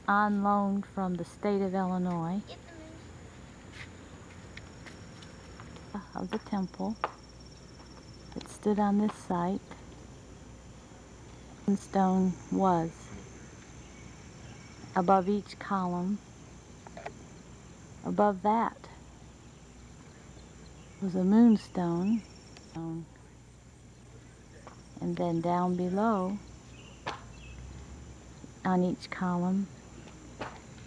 on loan from the state of Illinois of the temple. It stood on this site. The stone was above each column. Above that was a moonstone, and then down below on each column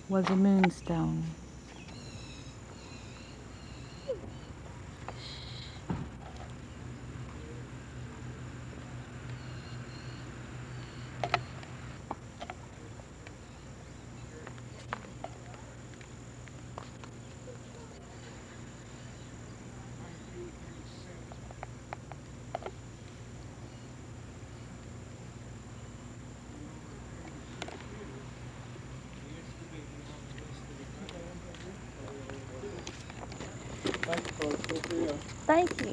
was a moonstone. Thank you.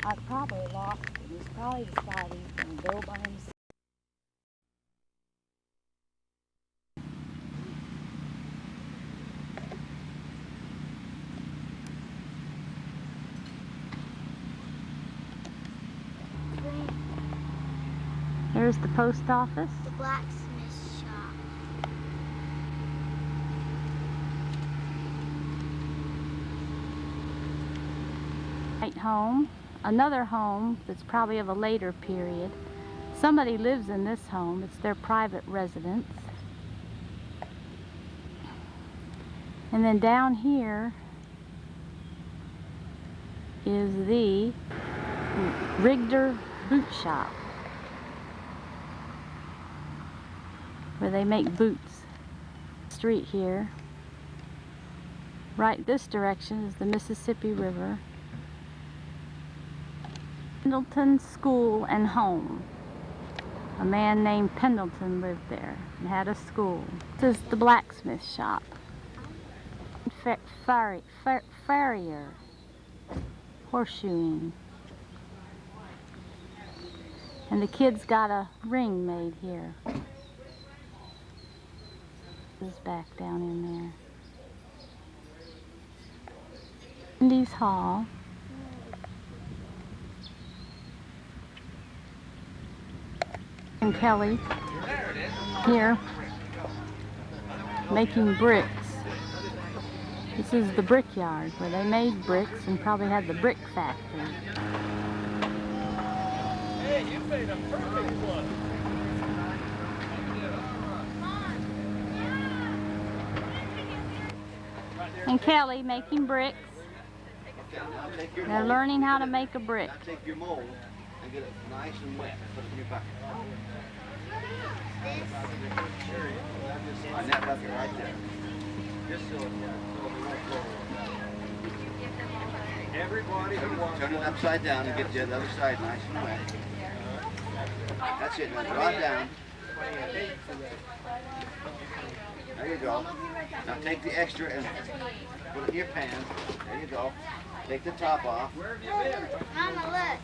I probably lost him. He's probably deciding he's going to go by himself. There's the post office. The blacksmith shop. Right home. Another home that's probably of a later period. Somebody lives in this home. It's their private residence. And then down here is the Rigder boot shop, where they make boots. Street here. Right this direction is the Mississippi River. Pendleton School and Home. A man named Pendleton lived there and had a school. This is the blacksmith shop. Farrier. Horseshoeing. And the kids got a ring made here. This is back down in there. Wendy's Hall. And Kelly here making bricks. This is the brickyard where they made bricks and probably had the brick factory. Hey, you made a perfect one. And Kelly making bricks. They're learning how to make a brick. Now take your mold and get it nice and wet. Put it in your bucket. On that bucket right there. Just so it won't flow. Everybody who wants turn it upside down and get the other side nice and wet. That's it. Now draw it down. There you go. Now take the extra and put it in your pan. There you go. Take the top off. Mama,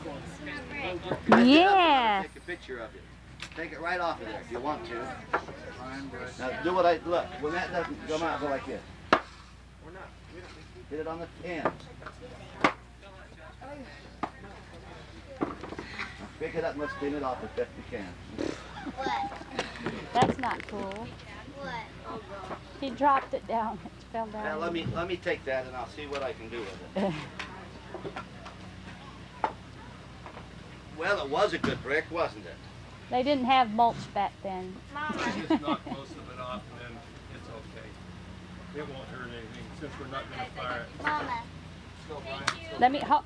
look. Yes. Take a picture of it. Take it right off of there if you want to. Now do what I look. When that doesn't come out, go like this. Hit it on the ends. Now pick it up and let's clean it off as best we can. What? That's not cool. What? He dropped it down. It fell down. Now let me take that and I'll see what I can do with it. Well, it was a good brick, wasn't it? They didn't have mulch back then. Mama. Just knock most of it off and then it's okay. It won't hurt anything since we're not going to fire it. Mama.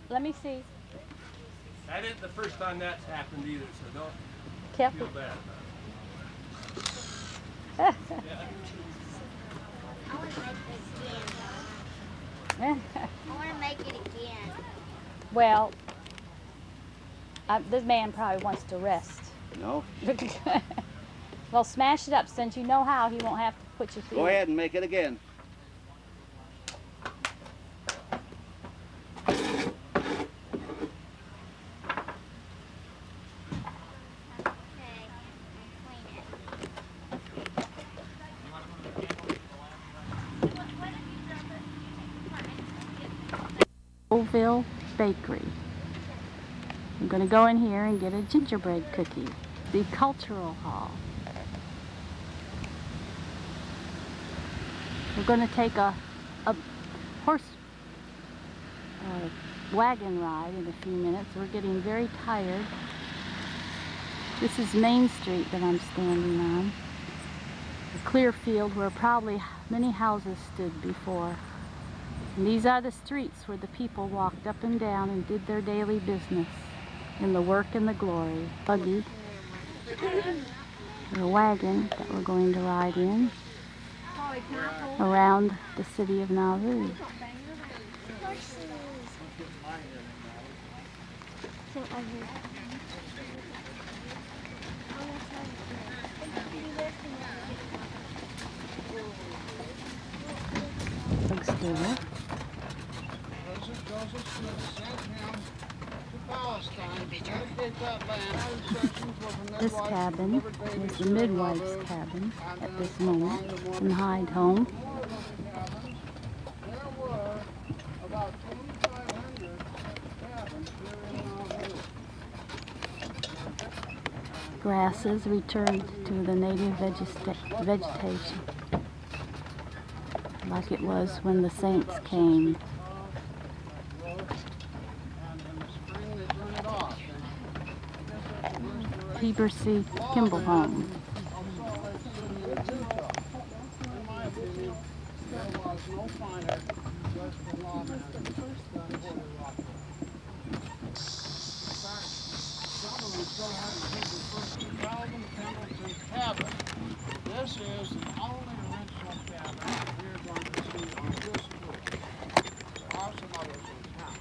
Let me see. That isn't the first time that's happened either, so don't Careful. feel bad I about it. want to make it again. I want to make it again. Well, this man probably wants to rest. No? Well, smash it up. Since you know how, he won't have to put your feet. Go ahead and make it again. Nauvoo Bakery. I'm going to go in here and get a gingerbread cookie. The Cultural Hall. We're going to take a horse wagon ride in a few minutes. We're getting very tired. This is Main Street that I'm standing on. A clear field where probably many houses stood before. And these are the streets where the people walked up and down and did their daily business in the work and the glory. Buggy, or a wagon that we're going to ride in around the city of Nauvoo. Bookstore. This cabin is the midwife's cabin at this moment in Hyde home. Grasses returned to the native vegetation, like it was when the saints came. Heber-C. Kimball home. This is the only original cabin we're going to see on this tour. There are some others in town.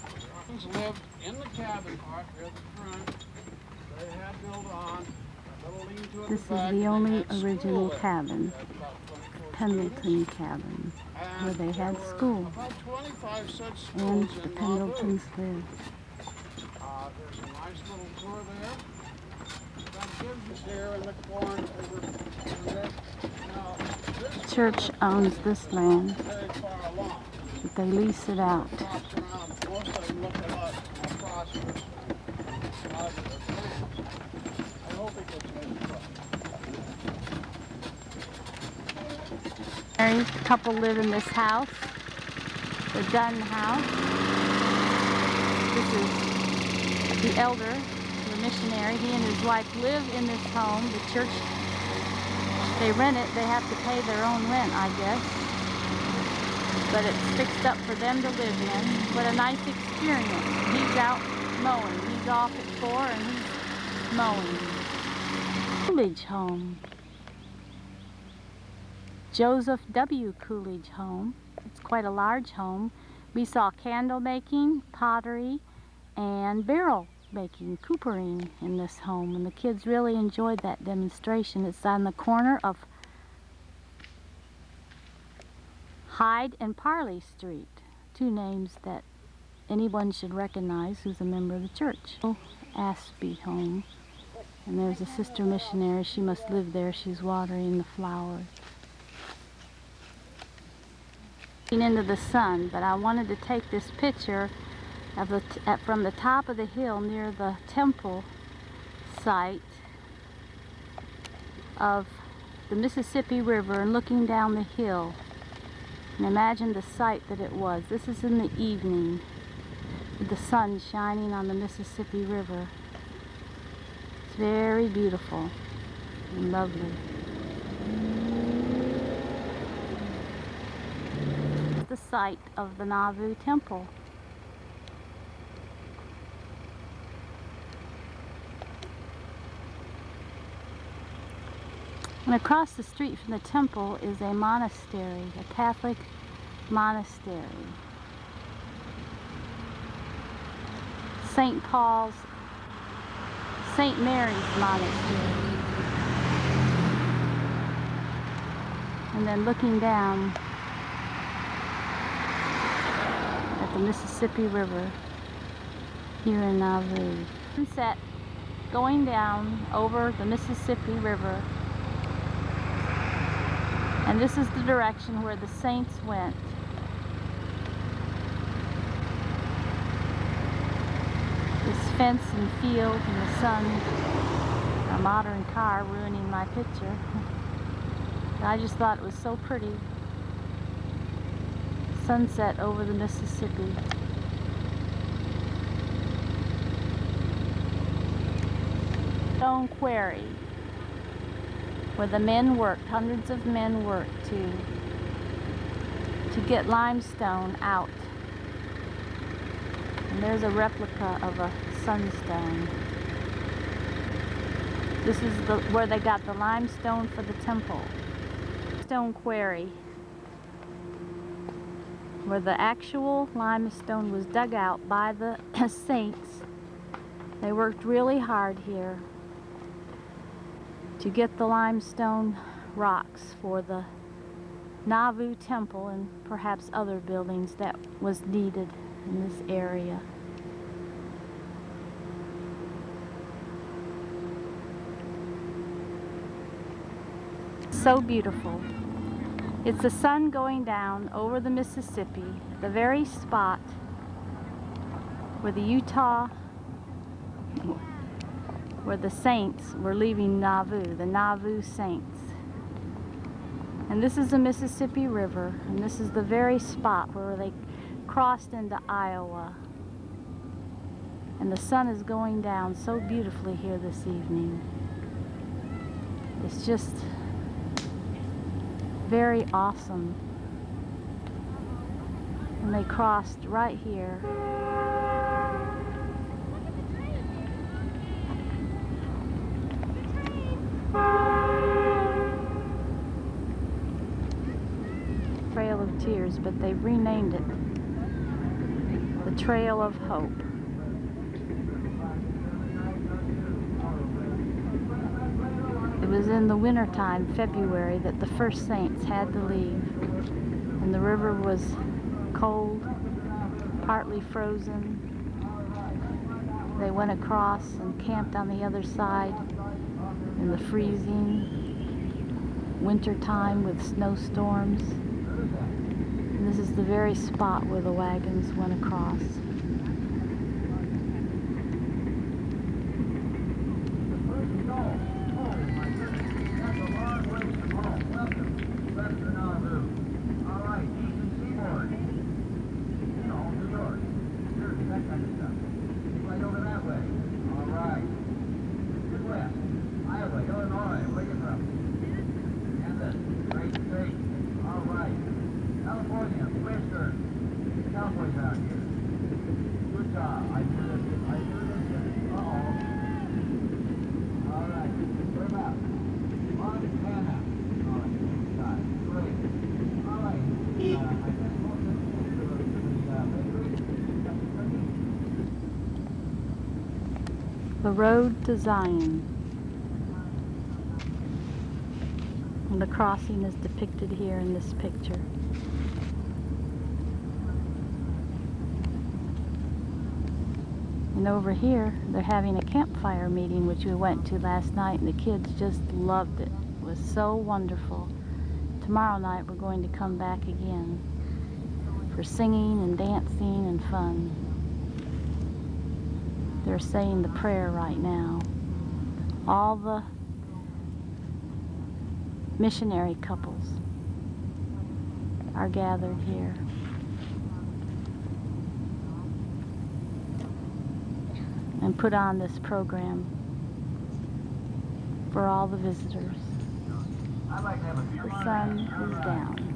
Lived in the cabin part here at the front. They had built on a little lean-to at This the is back, the and only they had original school cabin, there. About 24 Pendleton cabin, where they had there were school, about 25 such and schools the in Pendletons Nauvoo. lived. There's a nice little tour there. That gives you there in the corn over there. Now, this Church owns this land, very far along. but they lease it out. Crops around, most of them look a lot more prosperous than a lot of their plants. I hope it gets made across. Married couple live in this house, the Dunn house. This is the elder, the missionary. He and his wife live in this home. The church, they rent it. They have to pay their own rent, I guess. But it's fixed up for them to live in. What a nice experience. He's out mowing. He's off at 4 and he's mowing. Coolidge home. Joseph W. Coolidge home. It's quite a large home. We saw candle making, pottery, and barrel making, coopering in this home, and the kids really enjoyed that demonstration. It's on the corner of Hyde and Parley Street, two names that anyone should recognize who's a member of the church. Aspie home, and there's a sister missionary. She must live there. She's watering the flowers. Into the sun, but I wanted to take this picture of from the top of the hill near the temple site of the Mississippi River and looking down the hill, and imagine the sight that it was. This is in the evening with the sun shining on the Mississippi River. It's very beautiful and lovely. The site of the Nauvoo temple. And across the street from the temple is a monastery, a Catholic monastery. St. Paul's, St. Mary's Monastery. And then looking down at the Mississippi River here in Nauvoo. Sunset going down over the Mississippi River. And this is the direction where the saints went. This fence and field and the sun, a modern car ruining my picture. I just thought it was so pretty. Sunset over the Mississippi. Stone quarry, where the men worked, hundreds of men worked to get limestone out. And there's a replica of a sunstone. This is where they got the limestone for the temple. Stone quarry, where the actual limestone was dug out by the saints. They worked really hard here to get the limestone rocks for the Nauvoo temple and perhaps other buildings that was needed in this area. So beautiful. It's the sun going down over the Mississippi, the very spot where where the saints were leaving Nauvoo, the Nauvoo saints. And this is the Mississippi River, and this is the very spot where they crossed into Iowa. And the sun is going down so beautifully here this evening. It's just very awesome. And they crossed right here. Trail of Tears, but they've renamed it the Trail of Hope. It was in the wintertime, February, that the first saints had to leave. And the river was cold, partly frozen. They went across and camped on the other side in the freezing wintertime with snowstorms. And this is the very spot where the wagons went across. The road to Zion. And the crossing is depicted here in this picture. And over here, they're having a campfire meeting, which we went to last night, and the kids just loved it. It was so wonderful. Tomorrow night, we're going to come back again for singing and dancing and fun. They're saying the prayer right now. All the missionary couples are gathered here. And put on this program for all the visitors. The sun is down.